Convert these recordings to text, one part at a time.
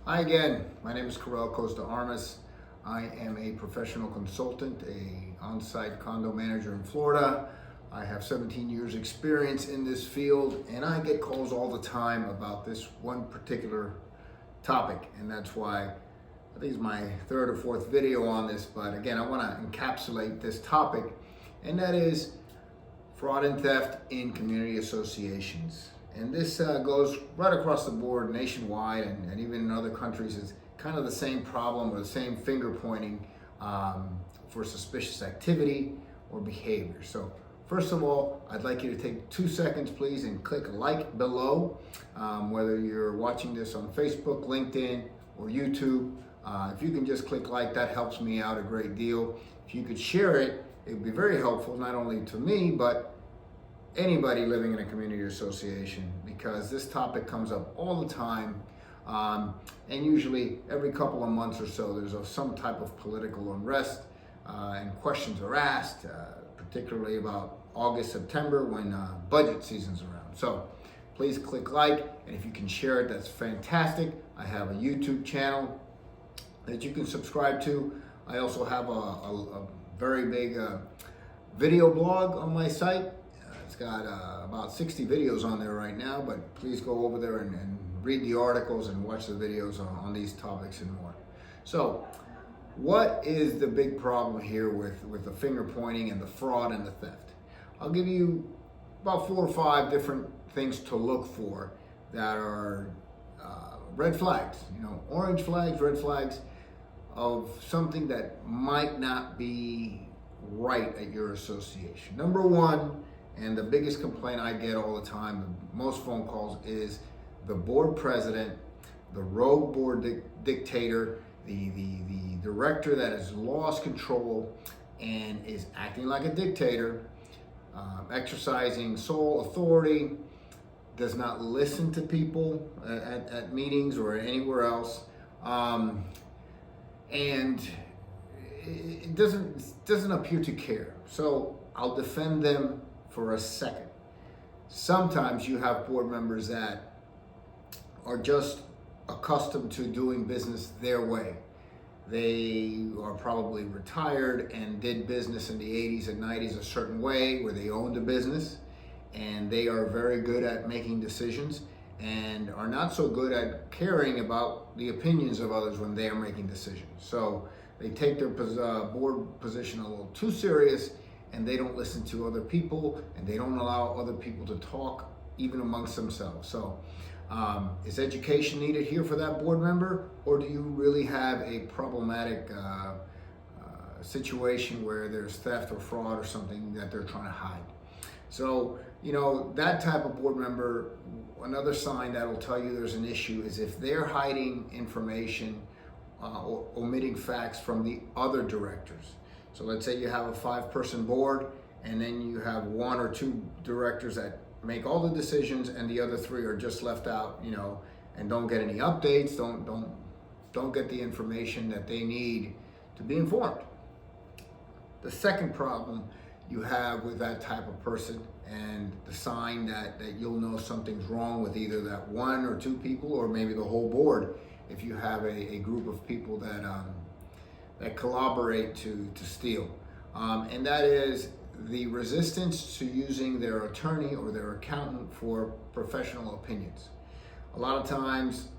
Hi again, my name is Costa Armas. I am a professional consultant, a on-site condo manager in Florida. I have 17 years experience in this field, and I get calls all the time about this one particular topic, and that's why I think it's my third or fourth video on this. But again, I want to encapsulate this topic, and that is fraud and theft in community associations. And this goes right across the board nationwide, and even in other countries. It's kind of the same problem or the same finger pointing for suspicious activity or behavior. So first of all, I'd like you to take 2 seconds, please, and click like below, whether you're watching this on Facebook, LinkedIn, or YouTube. If you can just click like, that helps me out a great deal. If you could share it, it would be very helpful, not only to me, but anybody living in a community association, because this topic comes up all the time. And usually every couple of months or so, there's some type of political unrest, and questions are asked, particularly about August, September, when budget season's around. So please click like, and if you can share it, that's fantastic. I have a YouTube channel that you can subscribe to. I also have a very big video blog on my site. It's got about 60 videos on there right now, but please go over there and read the articles and watch the videos on these topics and more. So what is the big problem here with the finger pointing and the fraud and the theft? I'll give you about 4 or 5 different things to look for that are red flags, orange flags, red flags of something that might not be right at your association. Number one, and the biggest complaint I get all the time, the most phone calls, is the board president, the rogue board dictator, the director that has lost control and is acting like a dictator, exercising sole authority, does not listen to people at meetings or anywhere else, and it doesn't appear to care. So I'll defend them for a second. Sometimes you have board members that are just accustomed to doing business their way. They are probably retired and did business in the 80s and 90s a certain way, where they owned a business, and they are very good at making decisions and are not so good at caring about the opinions of others when they are making decisions. So they take their board position a little too serious, and they don't listen to other people, and they don't allow other people to talk even amongst themselves. So is education needed here for that board member, or do you really have a problematic situation where there's theft or fraud or something that they're trying to hide? So, that type of board member, another sign that will tell you there's an issue is if they're hiding information or omitting facts from the other directors. So let's say you have a 5-person board, and then you have 1 or 2 directors that make all the decisions, and the other 3 are just left out, and don't get any updates, don't get the information that they need to be informed. The second problem you have with that type of person, and the sign that you'll know something's wrong with either that 1 or 2 people, or maybe the whole board, if you have a group of people that collaborate to steal. And that is the resistance to using their attorney or their accountant for professional opinions. A lot of times,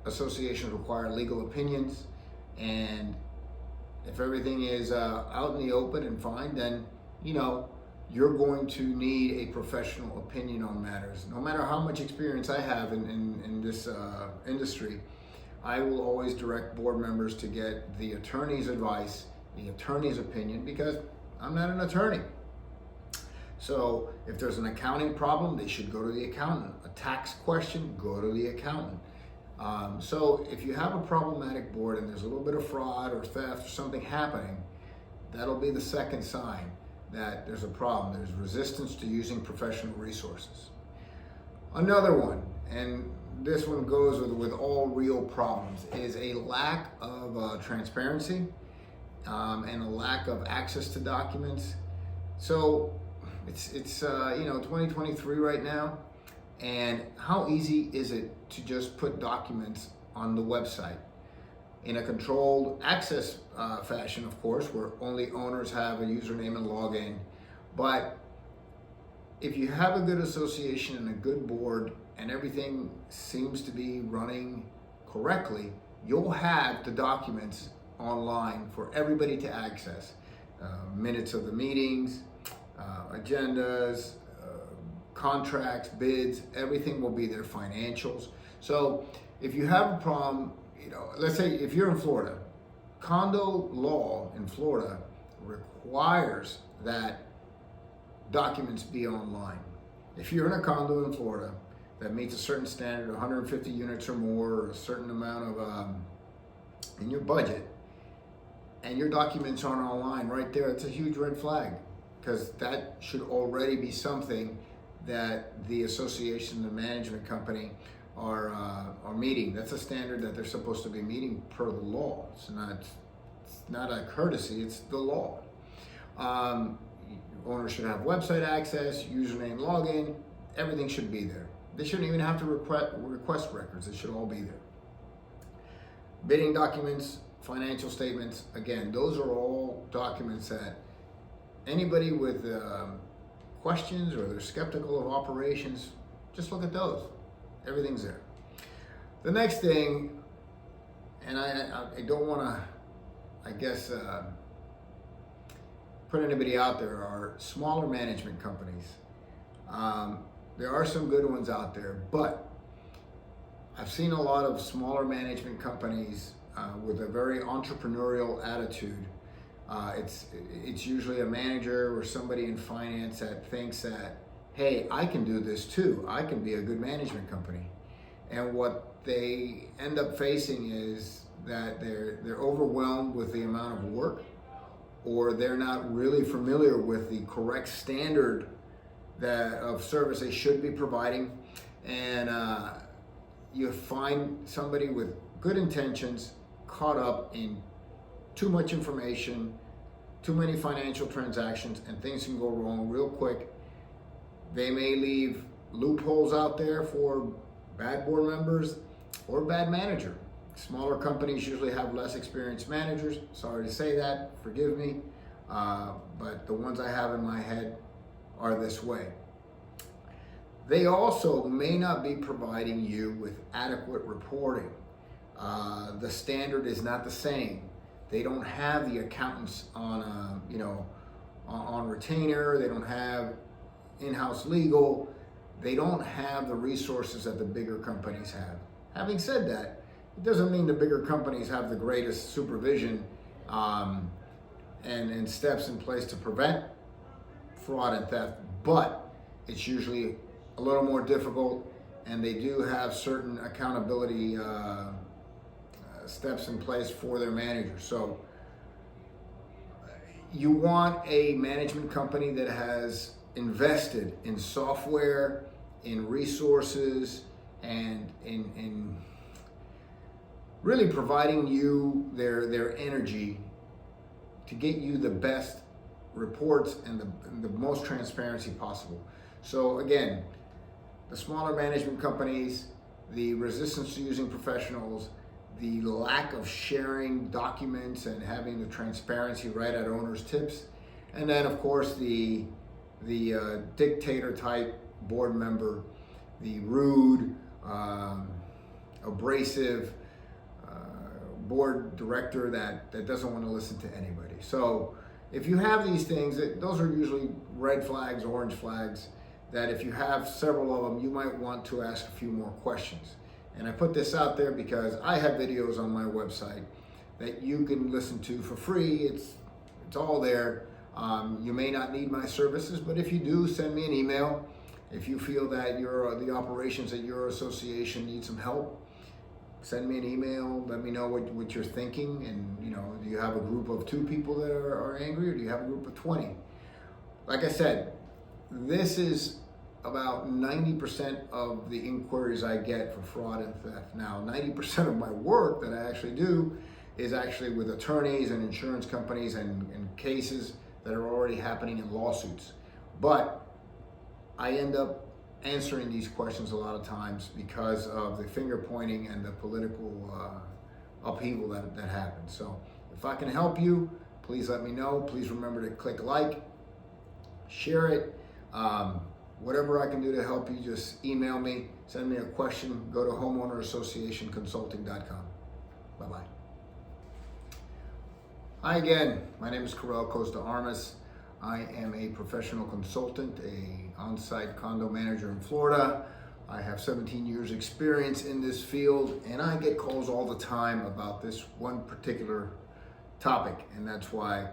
associations require legal opinions, and if everything is out in the open and fine, then you're going to need a professional opinion on matters. No matter how much experience I have in this industry, I will always direct board members to get the attorney's advice, the attorney's opinion, because I'm not an attorney. So if there's an accounting problem, they should go to the accountant. A tax question, go to the accountant. So if you have a problematic board and there's a little bit of fraud or theft or something happening, that'll be the second sign that there's a problem. There's resistance to using professional resources. Another one, and this one goes with all real problems, is a lack of transparency and a lack of access to documents. So it's 2023 right now, and how easy is it to just put documents on the website in a controlled access fashion, of course, where only owners have a username and login. But if you have a good association and a good board and everything seems to be running correctly, you'll have the documents online for everybody to access. Minutes of the meetings, agendas, contracts, bids, everything will be there, financials. So if you have a problem, let's say if you're in Florida, condo law in Florida requires that documents be online. If you're in a condo in Florida that meets a certain standard, 150 units or more, or a certain amount of in your budget, and your documents aren't online right there, it's a huge red flag, because that should already be something that the association, the management company are meeting. That's a standard that they're supposed to be meeting per the law. It's not a courtesy, it's the law. Owners should have website access, username, login, everything should be there. They shouldn't even have to request records, it should all be there. Bidding documents, financial statements, again, those are all documents that anybody with questions or they're skeptical of operations, just look at those. Everything's there. The next thing, and I don't want to, I guess, put anybody out there, are smaller management companies. There are some good ones out there, but I've seen a lot of smaller management companies with a very entrepreneurial attitude. It's usually a manager or somebody in finance that thinks that, hey, I can do this too. I can be a good management company. And what they end up facing is that they're overwhelmed with the amount of work, or they're not really familiar with the correct standard of service they should be providing. And you find somebody with good intentions caught up in too much information, too many financial transactions, and things can go wrong real quick. They may leave loopholes out there for bad board members or bad manager. Smaller companies usually have less experienced managers. Sorry to say that, forgive me, but the ones I have in my head are this way. They also may not be providing you with adequate reporting. The standard is not the same. They don't have the accountants on retainer. They don't have in-house legal. They don't have the resources that the bigger companies have. Having said that, it doesn't mean the bigger companies have the greatest supervision and steps in place to prevent fraud and theft, but it's usually a little more difficult, and they do have certain accountability steps in place for their managers. So you want a management company that has invested in software, in resources, and in really providing you their energy to get you the best reports and the most transparency possible. So again, the smaller management companies, the resistance to using professionals, the lack of sharing documents and having the transparency right at owners' tips, and then of course the dictator type board member, the rude, abrasive board director that doesn't want to listen to anybody. So if you have these things, those are usually red flags, orange flags, that if you have several of them, you might want to ask a few more questions. And I put this out there because I have videos on my website that you can listen to for free. It's all there. You may not need my services, but if you do, send me an email. If you feel that the operations at your association need some help, send me an email. Let me know what you're thinking. And do you have a group of 2 people that are angry, or do you have a group of 20? Like I said, this is about 90% of the inquiries I get for fraud and theft. Now, 90% of my work that I actually do is actually with attorneys and insurance companies and cases that are already happening in lawsuits. But I end up answering these questions a lot of times because of the finger pointing and the political upheaval that happens. So if I can help you, please let me know. Please remember to click like, share it. Whatever I can do to help you, just email me, send me a question, go to homeownerassociationconsulting.com. Bye-bye. Hi again, my name is Corel Costa Armas. I am a professional consultant, a on-site condo manager in Florida. I have 17 years experience in this field, and I get calls all the time about this one particular topic, and that's why